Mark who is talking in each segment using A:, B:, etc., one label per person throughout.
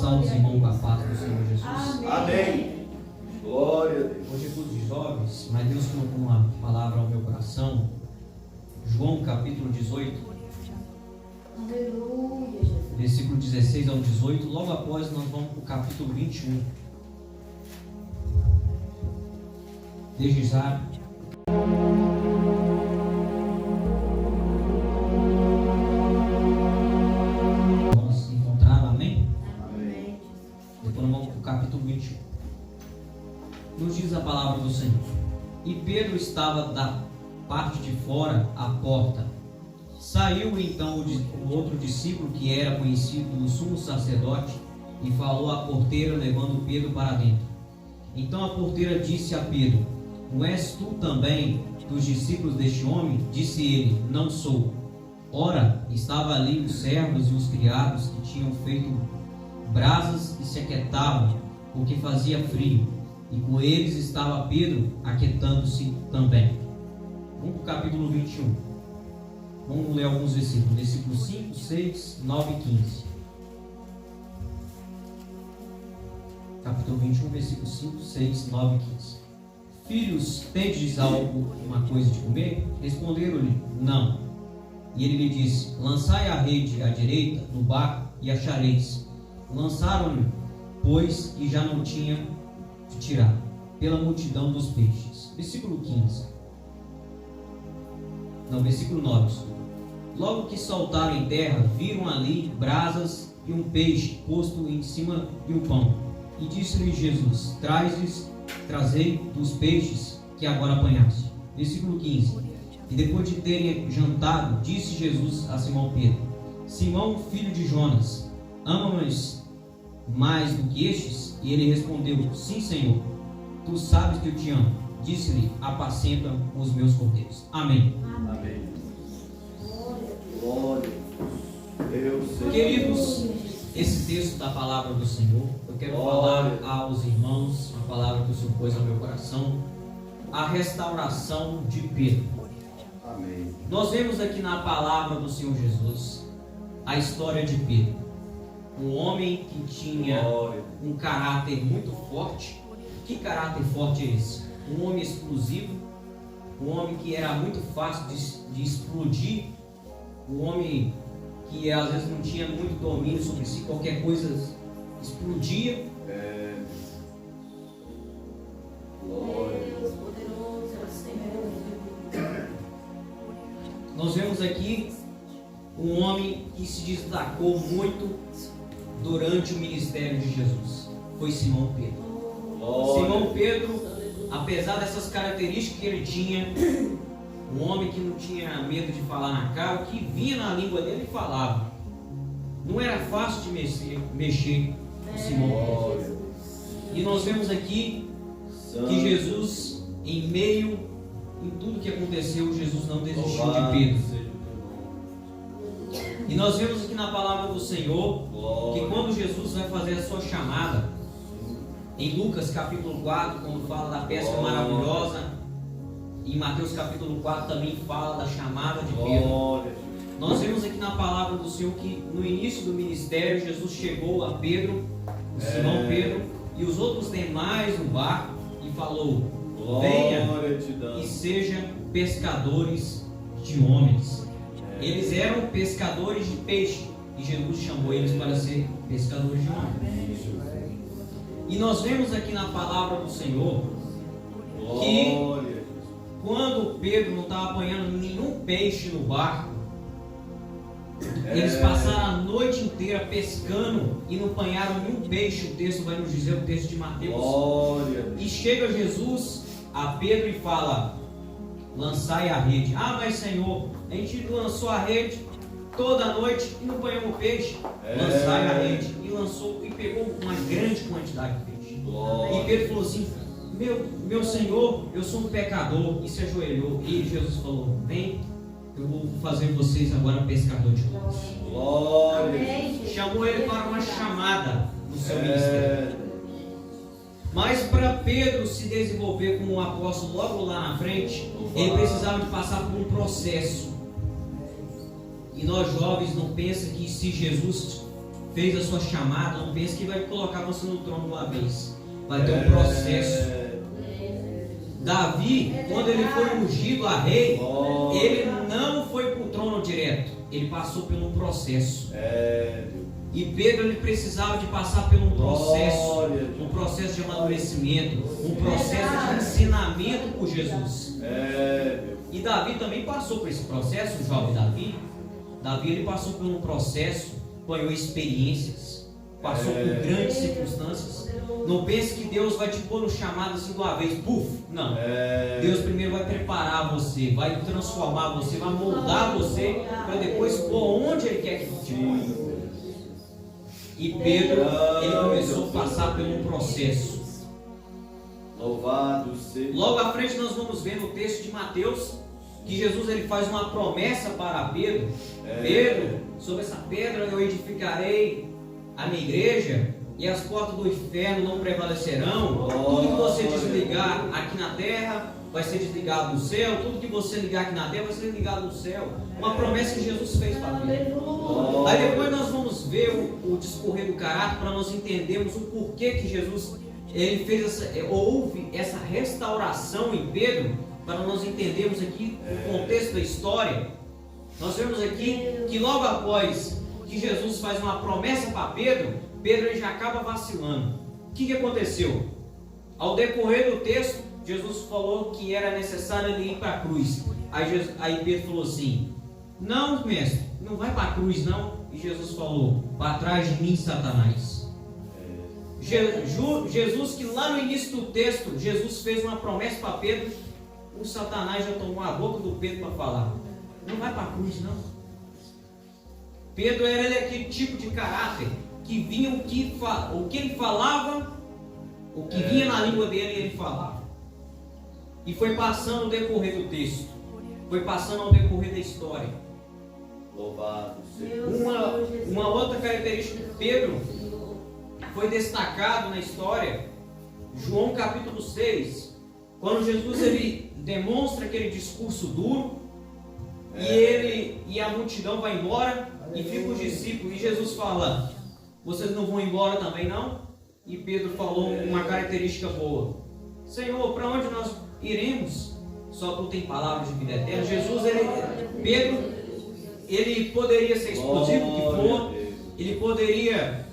A: Salve, irmão, com a paz do Senhor Jesus.
B: Amém. Glória a Deus.
A: Hoje é culto de jovens, mas Deus colocou uma palavra ao meu coração. João capítulo 18.
C: Aleluia, Jesus.
A: Versículo 16 ao 18. Logo após nós vamos para o capítulo 21. Desde já. Vamos se encontrar, amém?
C: Amém.
A: Depois nós vamos para o capítulo 21. Nos diz a palavra do Senhor. E Pedro estava da parte de fora à porta. Saiu então o outro discípulo, que era conhecido do sumo sacerdote, e falou à porteira, levando Pedro para dentro. Então a porteira disse a Pedro: Não és tu também dos discípulos deste homem? Disse ele: Não sou. Ora, estavam ali os servos e os criados que tinham feito brasas e se aquietavam, porque fazia frio, e com eles estava Pedro aquietando-se também. Vamos para o capítulo 21. Vamos ler alguns versículos. Versículos 5, 6, 9 e 15. Capítulo 21, versículos 5, 6, 9 e 15. Filhos, tendes algo, uma coisa de comer? Responderam-lhe: Não. E ele lhe disse: Lançai a rede à direita no barco e achareis. Lançaram-lhe, pois, e já não tinha de tirar, pela multidão dos peixes. Versículo 15. Não, versículo 9. Logo que saltaram em terra, viram ali brasas e um peixe posto em cima de um pão. E disse-lhe Jesus: Trazei dos peixes que agora apanhaste. Versículo 15. E depois de terem jantado, disse Jesus a Simão Pedro: Simão, filho de Jonas, ama-nos mais do que estes? E ele respondeu: Sim, Senhor, tu sabes que eu te amo. Disse-lhe: Apacenta os meus cordeiros. Amém.
B: Amém. Glória a Deus. Deus seja
A: Queridos, esse texto da palavra do Senhor, eu quero falar aos irmãos uma palavra que o Senhor pôs ao meu coração: a restauração de Pedro.
B: Amém.
A: Nós vemos aqui na palavra do Senhor Jesus a história de Pedro, um homem que tinha um caráter muito forte. Que caráter forte é esse? Um homem explosivo, um homem que era muito fácil de explodir, um homem que às vezes não tinha muito domínio sobre si, qualquer coisa explodia.
B: Glória a Deus.
C: Poderoso é o Senhor.
A: Nós vemos aqui um homem que se destacou muito durante o ministério de Jesus. Foi Simão Pedro. Simão Pedro, apesar dessas características que ele tinha, um homem que não tinha medo de falar na cara, o que vinha na língua dele e falava. Não era fácil de mexer com Simão Pedro. E nós vemos aqui que Jesus, em meio em tudo que aconteceu, Jesus não desistiu de Pedro. E nós vemos aqui na palavra do Senhor que quando Jesus vai fazer a sua chamada, em Lucas capítulo 4, quando fala da pesca maravilhosa, e em Mateus capítulo 4 também fala da chamada de Pedro. Nós vemos aqui na palavra do Senhor que no início do ministério, Jesus chegou a Pedro, o Simão Pedro e os outros demais no barco e falou: Venha e sejam pescadores de homens. Eles eram pescadores de peixe e Jesus chamou eles para ser pescadores de homens. E nós vemos aqui na palavra do Senhor que quando Pedro não estava apanhando nenhum peixe no barco, eles passaram a noite inteira pescando e não apanharam nenhum peixe. O texto vai nos dizer, o texto de Mateus. E chega Jesus a Pedro e fala: Lançai a rede. Ah, mas Senhor, a gente lançou a rede toda a noite e não apanhamos peixe. Lançai a rede. E lançou e pegou uma grande quantidade de peixe. E Pedro falou assim: meu Senhor, eu sou um pecador. E se ajoelhou. E Jesus falou: Vem, eu vou fazer vocês agora pescador de homens. Chamou ele para uma chamada no seu ministério. Mas para Pedro se desenvolver como um apóstolo logo lá na frente, ele precisava de passar por um processo. E nós jovens não pensamos que se Jesus fez a sua chamada, não pense que vai colocar você no trono uma vez. Vai ter um processo. Davi, quando ele foi ungido a rei, ele não foi para o trono direto, ele passou por um processo. E Pedro, ele precisava de passar por um processo de amadurecimento, um processo de ensinamento por Jesus. E Davi também passou por esse processo, o jovem Davi. Davi, ele passou por um processo, ganhou experiências, passou por grandes circunstâncias. Não pense que Deus vai te pôr no chamado assim de uma vez, puf, não. Deus primeiro vai preparar você, vai transformar você, vai moldar você, para depois pôr onde Ele quer que te ponha. E Pedro, ele começou a passar por um processo.
B: Louvado seja.
A: Logo à frente nós vamos ver no texto de Mateus que Jesus, ele faz uma promessa para Pedro. Pedro, sobre essa pedra eu edificarei a minha igreja, e as portas do inferno não prevalecerão. Tudo que você desligar aqui na terra vai ser desligado no céu. Tudo que você ligar aqui na terra vai ser ligado no céu. Uma promessa que Jesus fez para Pedro. Aí depois nós vamos ver o discorrer do caráter, para nós entendermos o porquê que Jesus, ele fez houve essa restauração em Pedro, para nós entendermos aqui o contexto da história. Nós vemos aqui que logo após que Jesus faz uma promessa para Pedro, Pedro, ele já acaba vacilando. O que aconteceu? Ao decorrer do texto, Jesus falou que era necessário ele ir para a cruz. Aí Pedro falou assim: não, mestre, não vai para a cruz não. E Jesus falou: para trás de mim, Satanás. Jesus, que lá no início do texto, Jesus fez uma promessa para Pedro, o Satanás já tomou a boca do Pedro para falar: não vai para a cruz não. Pedro era aquele tipo de caráter que vinha o que ele falava, o que vinha na língua dele, ele falava. E foi passando o decorrer do texto, foi passando ao decorrer da história.
B: Louvado seja.
A: Uma outra característica de Pedro foi destacado na história, João capítulo 6, quando Jesus, ele demonstra aquele discurso duro, e a multidão vai embora, e fica os discípulos, e Jesus fala: vocês não vão embora também não? E Pedro falou uma característica boa: Senhor, para onde nós iremos? Só tu tem palavras de vida eterna. Pedro, ele poderia ser explosivo, o que for, ele poderia,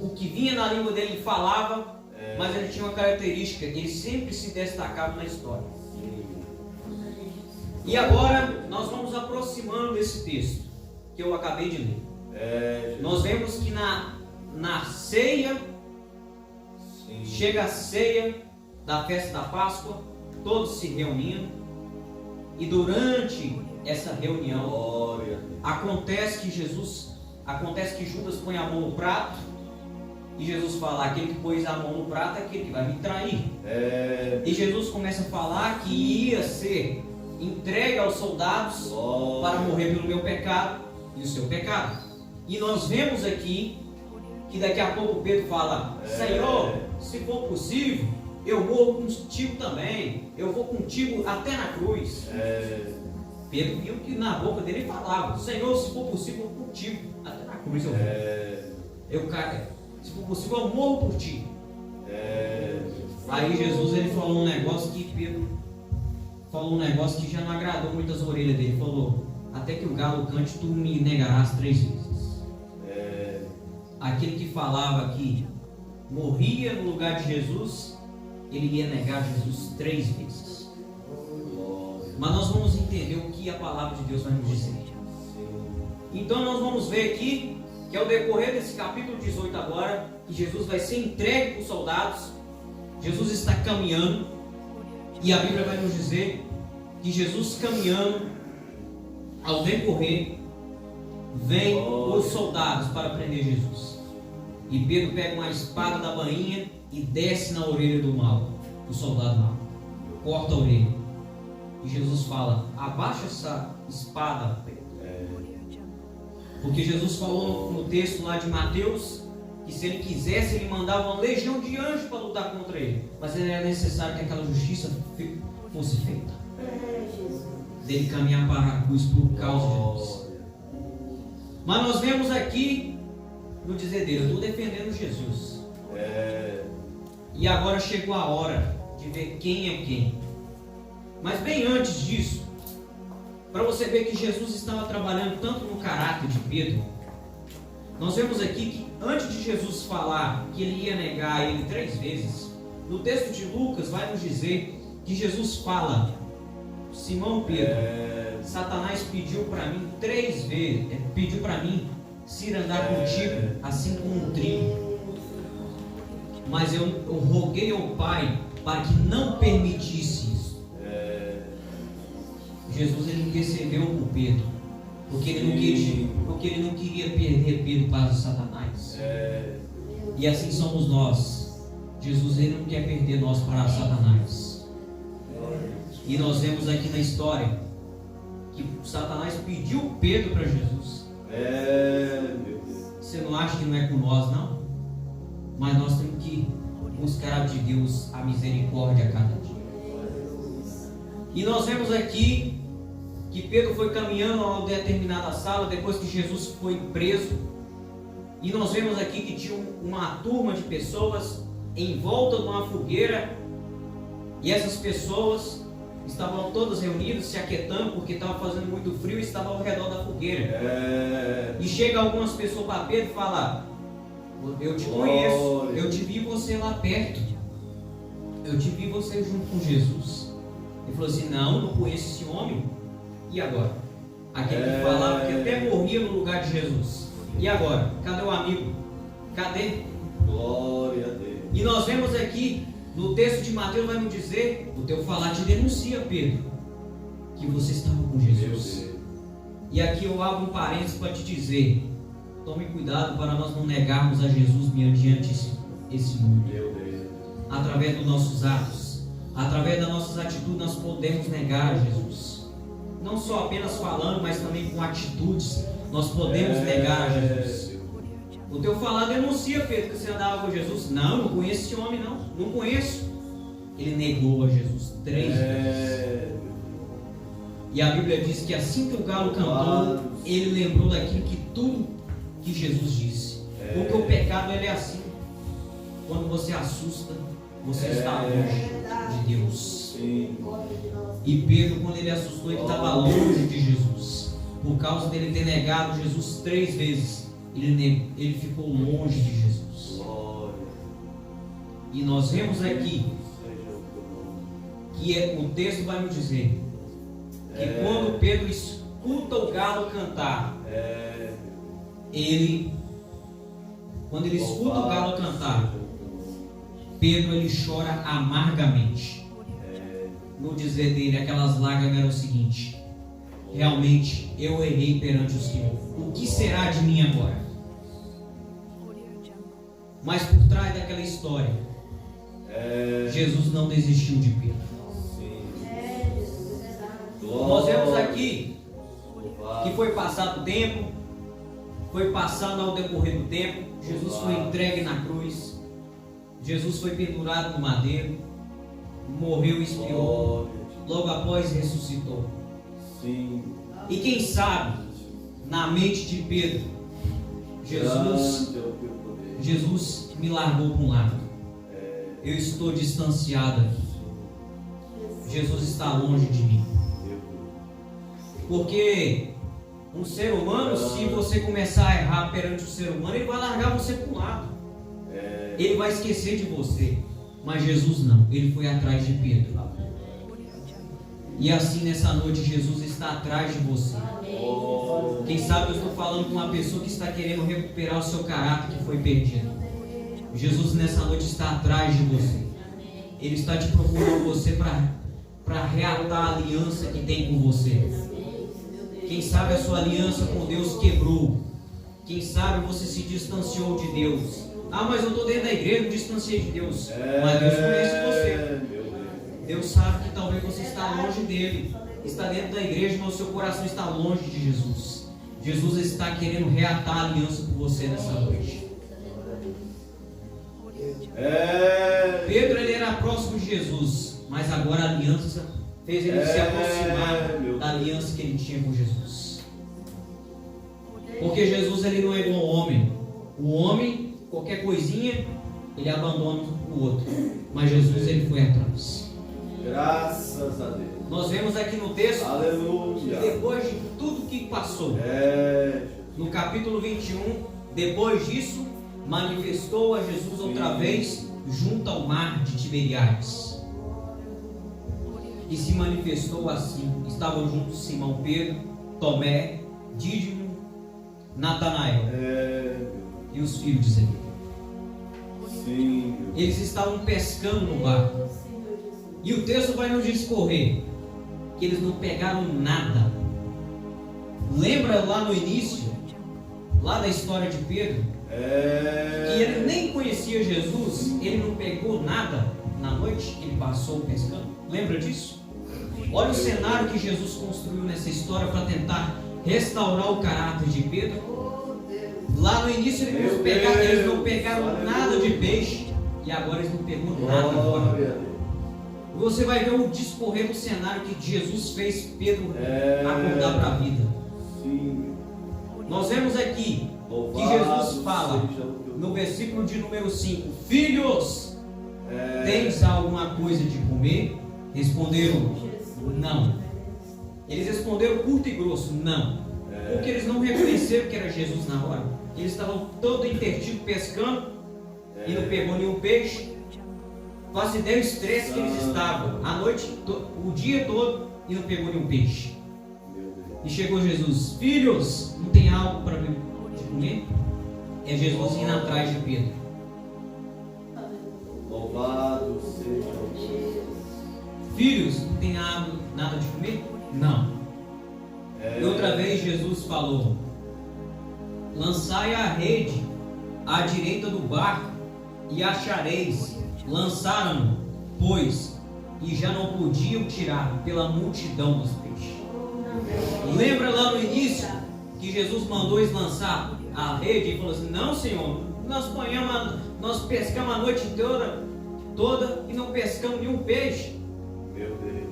A: o que vinha na língua dele, ele falava, mas ele tinha uma característica: ele sempre se destacava na história. E agora nós vamos aproximando desse texto que eu acabei de ler. Nós vemos que na ceia, chega a ceia da festa da Páscoa, todos se reunindo, e durante essa reunião acontece que Judas põe a mão no prato, e Jesus fala: aquele que pôs a mão no prato é aquele que vai me trair. E Jesus começa a falar que ia ser entregue aos soldados para morrer pelo meu pecado e o seu pecado. E nós vemos aqui que daqui a pouco Pedro fala: Senhor, se for possível, eu vou contigo também, eu vou contigo até na cruz. Pedro viu que na boca dele falava: Senhor, se for possível, eu vou contigo até na cruz. Se for possível, eu morro por ti. Aí Jesus, ele falou um negócio que Pedro falou, um negócio que já não agradou muitas orelhas dele. Falou: até que o galo cante, tu me negarás 3 vezes. Aquele que falava que morria no lugar de Jesus, ele ia negar Jesus 3 vezes. Mas nós vamos entender o que a palavra de Deus vai nos dizer. Então nós vamos ver aqui que ao decorrer desse capítulo 18 agora, que Jesus vai ser entregue para os soldados. Jesus está caminhando, e a Bíblia vai nos dizer que Jesus caminhando, ao decorrer, vem os soldados para prender Jesus. E Pedro pega uma espada da bainha e desce na orelha do soldado mau, corta a orelha. E Jesus fala: abaixa essa espada, Pedro. Porque Jesus falou no texto lá de Mateus que se ele quisesse, ele mandava uma legião de anjos para lutar contra ele, mas era necessário que aquela justiça fosse feita, dele caminhar para a cruz por causa de nós. Mas nós vemos aqui no dizer dele, eu estou defendendo Jesus.
B: É.
A: E agora chegou a hora de ver quem é quem. Mas bem antes disso, para você ver que Jesus estava trabalhando tanto no caráter de Pedro, nós vemos aqui que antes de Jesus falar que ele ia negar ele 3 vezes, no texto de Lucas vai nos dizer que Jesus fala: Simão Pedro, Satanás pediu para mim 3 vezes, pediu para mim se ir andar contigo, assim como um trigo. Mas eu roguei ao Pai para que não permitisse isso. Jesus ele intercedeu por Pedro, porque ele não queria perder Pedro para o Satanás. E assim somos nós. Jesus ele não quer perder nós para Satanás. E nós vemos aqui na história que Satanás pediu Pedro para Jesus. Você não acha que não é com nós, não? Mas nós temos que buscar de Deus a misericórdia a cada dia. E nós vemos aqui que Pedro foi caminhando a uma determinada sala depois que Jesus foi preso. E nós vemos aqui que tinha uma turma de pessoas em volta de uma fogueira. E essas pessoas estavam todas reunidas, se aquietando, porque estava fazendo muito frio e estavam ao redor da fogueira. E chega algumas pessoas para Pedro e fala: eu te conheço, eu te vi você lá perto, eu te vi você junto com Jesus. Ele falou assim: não conheço esse homem. E agora? Aquele que falava que até morria no lugar de Jesus. E agora? Cadê o amigo? Cadê?
B: Glória a Deus.
A: E nós vemos aqui no texto de Mateus, vai nos dizer: o teu falar te denuncia, Pedro, que você estava com Jesus. E aqui eu abro um parênteses para te dizer: tome cuidado para nós não negarmos a Jesus mediante esse mundo. Através dos nossos atos, através das nossas atitudes, nós podemos negar a Jesus. Não só apenas falando, mas também com atitudes, nós podemos negar a Jesus. O teu falar denuncia, Pedro, que você andava com Jesus. Não conheço esse homem, não conheço. Ele negou a Jesus 3 vezes. E a Bíblia diz que assim que o galo cantou, ele lembrou daquilo que tudo que Jesus disse. Porque o pecado ele é assim. Quando você assusta, você está longe de Deus. E Pedro, quando ele assustou, ele estava longe de Jesus. Por causa dele ter negado Jesus 3 vezes, ele ficou longe de Jesus. E nós vemos aqui que o texto vai nos dizer que quando Pedro escuta o galo cantar, quando ele escuta o galo cantar, Pedro ele chora amargamente. No dizer dele, aquelas lágrimas eram o seguinte: realmente eu errei perante o Senhor. O que será de mim agora? Mas por trás daquela história, Jesus não desistiu de Pedro. Nós vemos aqui que foi passado o tempo, foi passando ao decorrer do tempo, Jesus foi entregue na cruz, Jesus foi pendurado no madeiro, morreu e expiou, logo após ressuscitou. E quem sabe, na mente de Pedro, Jesus me largou para um lado, eu estou distanciado aqui, Jesus está longe de mim. Porque um ser humano, se você começar a errar perante o ser humano, ele vai largar você para um lado, ele vai esquecer de você. Mas Jesus não, ele foi atrás de Pedro. E assim nessa noite Jesus está atrás de você. Quem sabe eu estou falando com uma pessoa que está querendo recuperar o seu caráter que foi perdido. Jesus nessa noite está atrás de você. Ele está te procurando você para reatar a aliança que tem com você. Quem sabe a sua aliança com Deus quebrou. Quem sabe você se distanciou de Deus. Ah, mas eu estou dentro da igreja, me distanciei de Deus. Mas Deus conhece você. Deus sabe que talvez você está longe dele. Está dentro da igreja, mas o seu coração está longe de Jesus. Jesus está querendo reatar a aliança com você nessa noite. Pedro ele era próximo de Jesus, mas agora a aliança fez ele se aproximar da aliança que ele tinha com Jesus. Porque Jesus ele não é igual ao homem. O qualquer coisinha, ele abandona o outro. Mas Jesus, ele foi atrás.
B: Graças a Deus.
A: Nós vemos aqui no texto,
B: Aleluia.
A: depois de tudo que passou, no capítulo 21, depois disso, manifestou a Jesus outra vez junto ao mar de Tiberiades. E se manifestou assim: estavam juntos Simão Pedro, Tomé, Dídimo, Natanael e os filhos de Zebedeu.
B: Sim.
A: Eles estavam pescando no barco. E o texto vai nos discorrer que eles não pegaram nada. Lembra lá no início, lá da história de Pedro, que ele nem conhecia Jesus, ele não pegou nada na noite que ele passou pescando? Lembra disso? Olha o cenário que Jesus construiu nessa história para tentar restaurar o caráter de Pedro. Lá no início eles não pegaram nada de peixe, e agora eles não pegaram nada agora. Você vai ver o discorrer do cenário que Jesus fez Pedro acordar para a vida.
B: Sim.
A: Nós vemos aqui que Jesus fala no versículo de número 5: Filhos, tens alguma coisa de comer? Responderam: não. Eles responderam curto e grosso: não. Porque eles não reconheceram que era Jesus na hora. Eles estavam todo intertido pescando e não pegou nenhum peixe. Faça ideia do estresse que eles estavam a noite, o dia todo, e não pegou nenhum peixe. E chegou Jesus: filhos, não tem algo para comer? É Jesus indo atrás de Pedro.
B: Louvado seja Deus.
A: Filhos, não tem nada de comer? Não. E outra vez Jesus falou: lançai a rede à direita do barco e achareis. Lançaram-no, pois, e já não podiam tirar pela multidão dos peixes. Lembra lá no início que Jesus mandou eles lançar a rede e falou assim: não, Senhor, nós pescamos a noite toda e não pescamos nenhum peixe.
B: Meu Deus.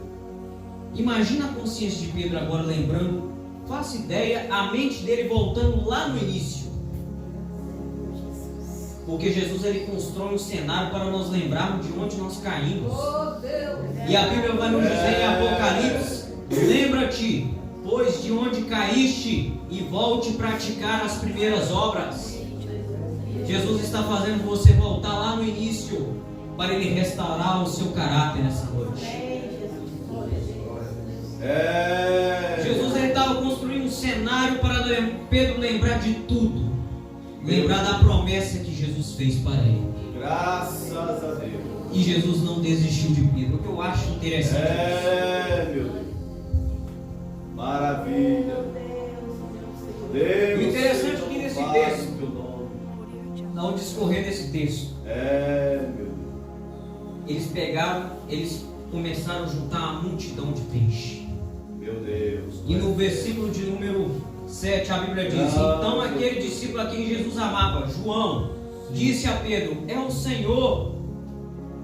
A: Imagina a consciência de Pedro agora lembrando, faça ideia, a mente dele voltando lá no início. Porque Jesus, ele constrói um cenário para nós lembrarmos de onde nós caímos. E a Bíblia vai nos dizer em Apocalipse: lembra-te, pois, de onde caíste, e volte a praticar as primeiras obras. Jesus está fazendo você voltar lá no início, para ele restaurar o seu caráter nessa noite. Jesus, ele estava construindo um cenário para Pedro lembrar de tudo. Lembrar da promessa que Jesus fez para ele.
B: Graças a Deus.
A: E Jesus não desistiu de Pedro. O que eu acho interessante.
B: Meu Deus. Maravilha. Deus.
A: O interessante aqui nesse texto, ao discorrer desse texto,
B: meu Deus.
A: eles começaram a juntar uma multidão de peixe.
B: Meu Deus.
A: E no versículo de número 7, a Bíblia diz: então aquele discípulo a quem Jesus amava, João, disse a Pedro: é o Senhor.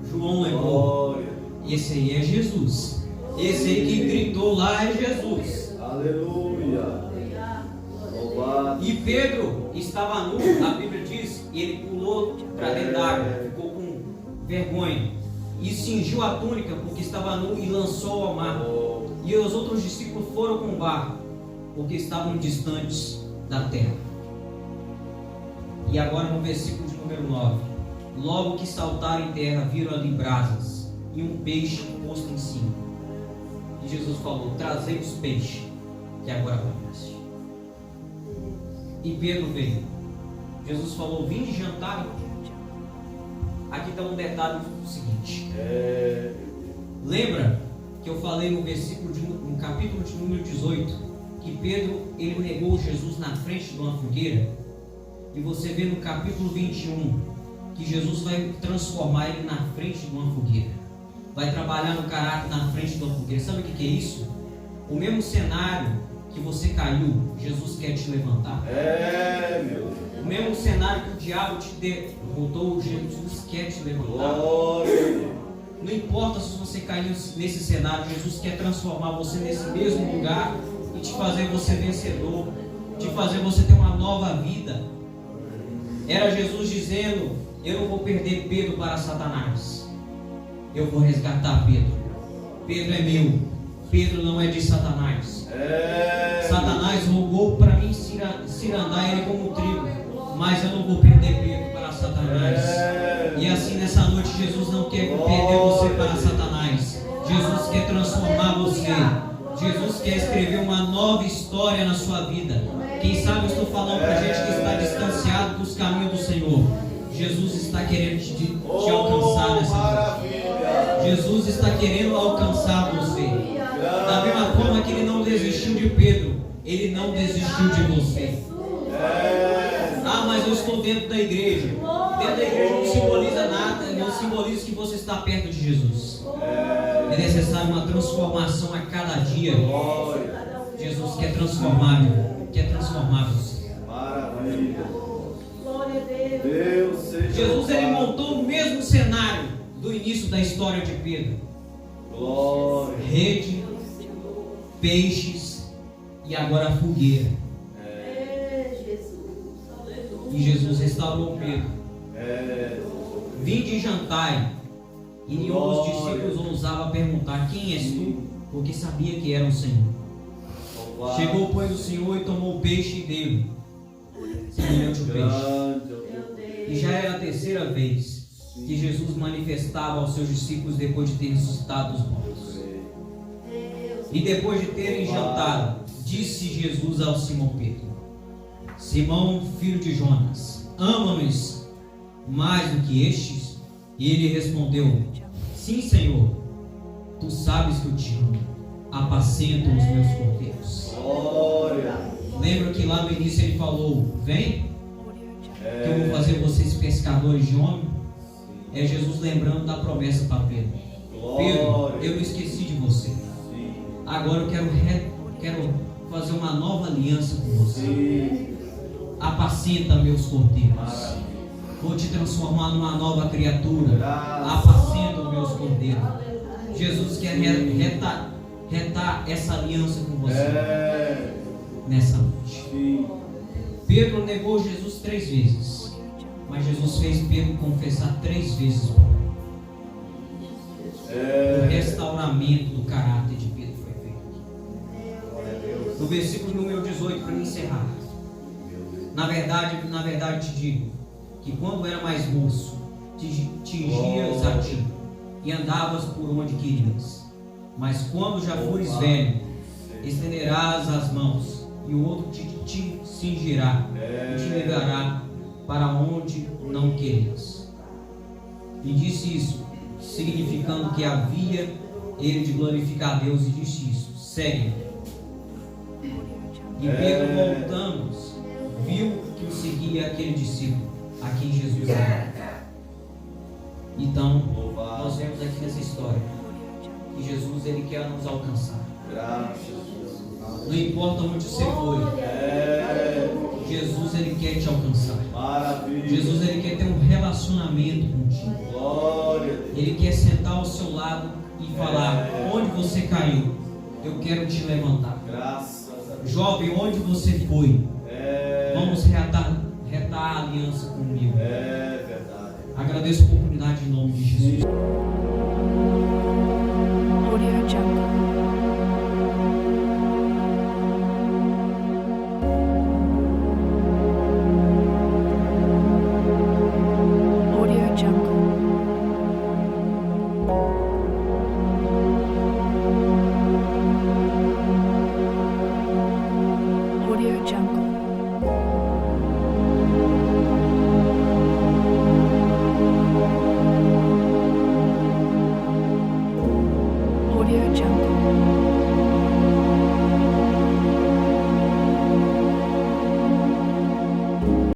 A: João lembrou: esse aí é Jesus. Esse aí que gritou lá é Jesus.
B: Aleluia. Louvado.
A: E Pedro estava nu, a Bíblia diz, e ele pulou para dentro d'água, ficou com vergonha, e cingiu a túnica porque estava nu e lançou ao mar. E os outros discípulos foram com o barco, porque estavam distantes da terra. E agora no versículo de número 9: logo que saltaram em terra, viram ali brasas e um peixe posto em cima. E Jesus falou: trazei os peixes, que agora comece. E Pedro veio. Jesus falou: vinde jantar. Aqui está um detalhe seguinte. Lembra que eu falei no capítulo de número 18, que Pedro, ele negou Jesus na frente de uma fogueira? E você vê no capítulo 21 que Jesus vai transformar ele na frente de uma fogueira, vai trabalhar no caráter na frente de uma fogueira. Sabe o que é isso? O mesmo cenário que você caiu, Jesus quer te levantar.
B: Meu Deus.
A: O mesmo cenário que o diabo te derrotou, Jesus quer te levantar.
B: Glória.
A: Não importa se você caiu nesse cenário, Jesus quer transformar você nesse mesmo lugar e te fazer você vencedor, te fazer você ter uma nova vida. Era Jesus dizendo: eu não vou perder Pedro para Satanás. Eu vou resgatar Pedro. Pedro é meu. Pedro não é de Satanás. Satanás roubou para mim cirandar ele como trigo, mas eu não vou perder Pedro para Satanás. E assim nessa noite Jesus não quer perder você para Satanás. Jesus quer transformar você. Jesus quer escrever uma nova história na sua vida. Quem sabe eu estou falando para gente que está distanciado dos caminhos do Senhor. Jesus está querendo te alcançar nessa noite. Jesus está querendo alcançar você. Da mesma forma que ele não desistiu de Pedro, ele não desistiu de você. Ah, mas eu estou dentro da igreja. Dentro da igreja não simboliza nada, não simboliza que você está perto de Jesus. É necessário uma transformação a cada dia. Jesus quer transformar, quer transformar você.
B: Maravilha.
A: Jesus ele montou o mesmo cenário do início da história de Pedro. Rede, peixes e agora fogueira. E Jesus restaurou Pedro. Vinde e jantai. E nenhum dos discípulos ousava perguntar: quem és tu? Porque sabia que era o Senhor. Chegou, pois, o Senhor e tomou o peixe e deu semelhante o peixe. E já era a terceira vez que Jesus manifestava aos seus discípulos depois de ter ressuscitado os mortos. E depois de terem jantado, disse Jesus ao Simão Pedro: Simão, filho de Jonas, ama-nos mais do que estes? E ele respondeu: sim, Senhor, tu sabes que eu te amo, apacento os meus cordeiros. Lembra que lá no início ele falou: vem, que eu vou fazer vocês pescadores de homem? É Jesus lembrando da promessa para Pedro. Pedro, eu não esqueci de você. Agora eu quero fazer uma nova aliança com você. Apacenta meus cordeiros. Vou te transformar numa nova criatura. Apacenta os meus cordeiros. Jesus quer retar essa aliança com você nessa noite. Pedro negou Jesus 3 vezes, mas Jesus fez Pedro confessar 3 vezes. O restauramento do caráter de Pedro foi feito. No versículo número 18, para encerrar. Na verdade te digo que quando era mais moço, tingias a ti e andavas por onde querias. Mas quando já fores velho, estenderás as mãos e o outro te cingirá e te levará para onde não querias. E disse isso, significando que havia ele de glorificar a Deus, e disse isso: segue. E Pedro, voltando, viu que o seguia aquele discípulo a quem Jesus amava. Então, nós vemos aqui nessa história que Jesus ele quer nos alcançar. Não importa onde você foi, Jesus ele quer te alcançar. Jesus ele quer ter um relacionamento contigo. Ele quer sentar ao seu lado e falar: onde você caiu, eu quero te levantar. Jovem, onde você foi, vamos reatar a aliança comigo. Agradeço a oportunidade em nome de Jesus.
D: Audio Jungle. Audio Jungle. Audio Jungle. Audio Jungle.